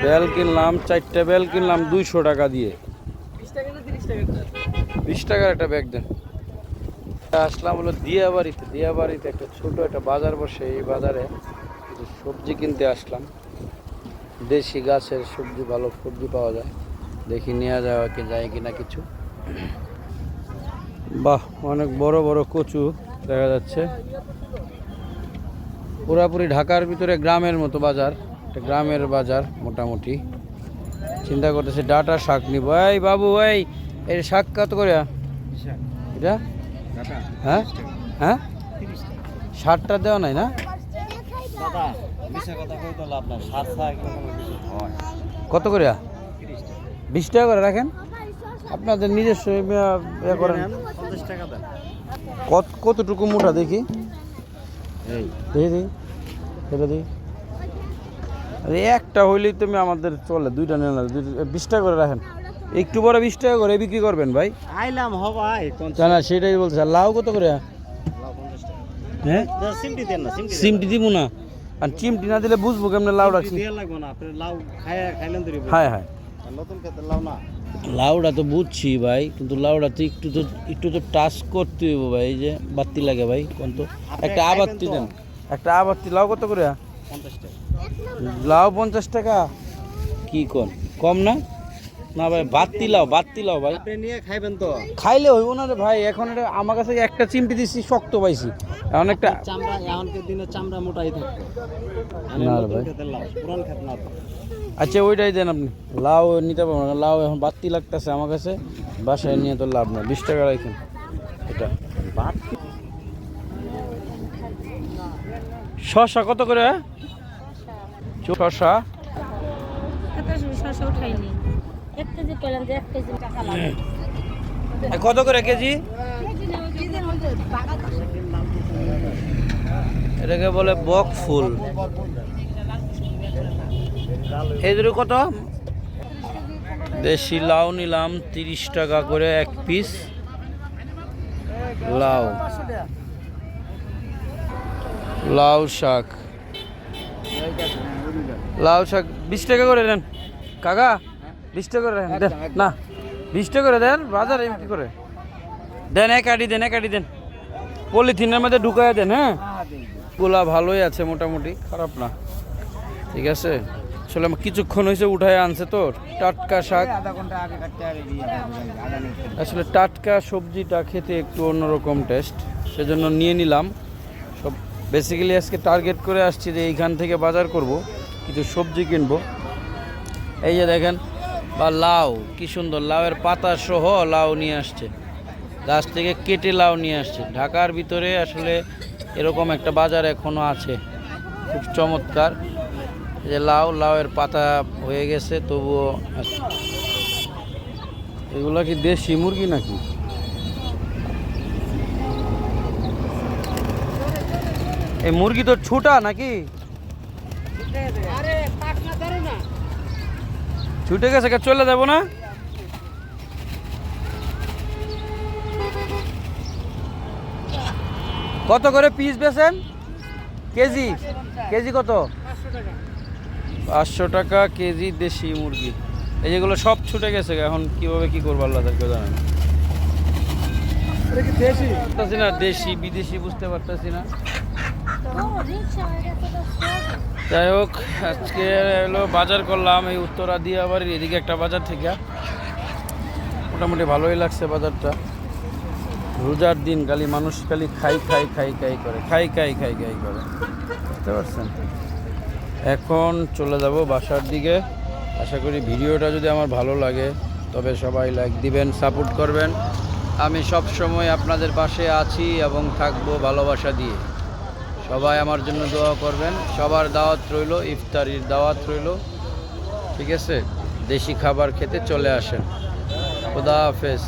Bell কিনলাম, 4টা bell কিনলাম 200 টাকা দিয়ে। 20 টাকার একটা ব্যাগ দেন। আসলাম হলো দিয়াবাড়িতে। দিয়াবাড়িতে একটা ছোট একটা বাজার বসে, এই বাজারে কিছু সবজি কিনতে আসলাম। দেশি গাছের সবজি, ভালো সবজি পাওয়া যায়, দেখি নিয়ে যাওয়া কি যায় কিনা কিছু। বাহ, অনেক বড় বড় কচু দেখা যাচ্ছে। পুরাপুরি ঢাকার ভিতরে গ্রামের মতো বাজার, একটা গ্রামের বাজার মোটামুটি। চিন্তা করতেছে ডাটা শাক নিব। এই বাবু, এই শাক কত করে এটা? হ্যাঁ হ্যাঁ, 60টা দেওয়া নাই না? কত করে? 20 টাকা করে রাখেন, আপনাদের নিজস্ব ইয়ে করেন। কতটুকু মোটা দেখি, দেখি সেটা দেখি। আরে একটা হইলেই তুমি আমাদের চলে, 2টা নেন, 20 টাকা করে রাখেন। একটু বড় 20 টাকা করে বিক্রি করবেন ভাই। আইলাম হবাই না, সেটাই বলছে। লাউ কত করে? হ্যাঁ, সিমটি দিব না, আর চিমটি না দিলে বুঝবো কেমনে লাউ রাখছি। হ্যাঁ হ্যাঁ, লাউটা তো বুঝছি ভাই, কিন্তু লাউটা তো একটু তো টাচ করতে হইব ভাই। এই যে বাত্তি লাগে ভাই, কোন তো একটা আবাত্তি দেন, একটা আবাত্তি। লাউ কত করে? 50 টাকা। লাউ 50 টাকা? কি কোন, কম না? না ভাই, বাত্তি লাও ভাই, আপনি নিয়ে খাইবেন তো? খাইলে হইব না রে ভাই। এখন এটা আমার কাছে একটা চিমটি দিচ্ছি, শক্ত পাইছি। এখন একটা চামড়া, এখনকার দিনে চামড়া মোটাই থাকতো না রে ভাই। লাউ পুরান খেত না। আচ্ছা, ওইটাই দেন আপনি। লাউ নিতে পারবো না, লাউ এখন বাত্তি লাগতেছে আমার কাছে, বাসায় নিয়ে তো লাভ না। 20 টাকা রাখেন এটা। শসা কত করে? শসা কত করে কেজি? এটাকে বলে বক ফুল। এই দুটো কত? দেশি লাউ নিলাম 30 টাকা করে এক পিস। লাউ শাক 20 টাকা করে দেন কাকা। 20 টাকা করে দেন না, 20 টাকা করে দেন। বাজারে কি করে দেন? এক আটি দেন, পলিথিনের মধ্যে ঢুকায় দেন। হ্যাঁ, গোলা ভালোই আছে মোটামুটি, খারাপ না। ঠিক আছে, আসলে কিছুক্ষণ হয়েছে উঠায় আনছে তো, টাটকা শাক। আসলে টাটকা সবজিটা খেতে একটু অন্যরকম টেস্ট, সেজন্য নিয়ে নিলাম সব। বেসিক্যালি আজকে টার্গেট করে আসছি যে এইখান থেকে বাজার করব, কিছু সবজি কিনবো। এই যে দেখেন, বা লাউ, কি সুন্দর লাউয়ের পাতা সহ লাউ নিয়ে আসছে, গাছ থেকে কেটে লাউ নিয়ে আসছে। ঢাকার ভিতরে আসলে এরকম একটা বাজার এখনো আছে, খুব চমৎকার। যে লাউয়ের পাতা হয়ে গেছে, তবুও এগুলো কি দেশি মুরগি নাকি? এই মুরগি তো ছুটা নাকি? ছুটে গেছে, চলে যাবো না? কত করে পিস বেচেন? কেজি কত? 500 টাকা কেজি দেশি মুরগি। এই যেগুলো সব ছুটে গেছে, এখন কিভাবে কি করবো আল্লাহ তার কেউ জানে না। দেশি বিদেশি বুঝতে পারতেছি না। যাই হোক, আজকে হলো বাজার করলাম এই উত্তরা দিয়াবাড়ির এদিকে একটা বাজার থেকে। মোটামুটি ভালোই লাগছে বাজারটা। রোজার দিন খালি মানুষ খালি খাই করে, বুঝতে পারছেন? এখন চলে যাব বাসার দিকে। আশা করি ভিডিওটা যদি আমার ভালো লাগে তবে সবাই লাইক দিবেন, সাপোর্ট করবেন। আমি সব সময় আপনাদের পাশে আছি এবং থাকবো ভালোবাসা দিয়ে। সবাই আমার জন্য দোয়া করবেন। সবার দাওয়াত রইল, ইফতারির দাওয়াত রইল। ঠিক আছে, দেশি খাবার খেতে চলে আসেন। খোদা হাফেজ।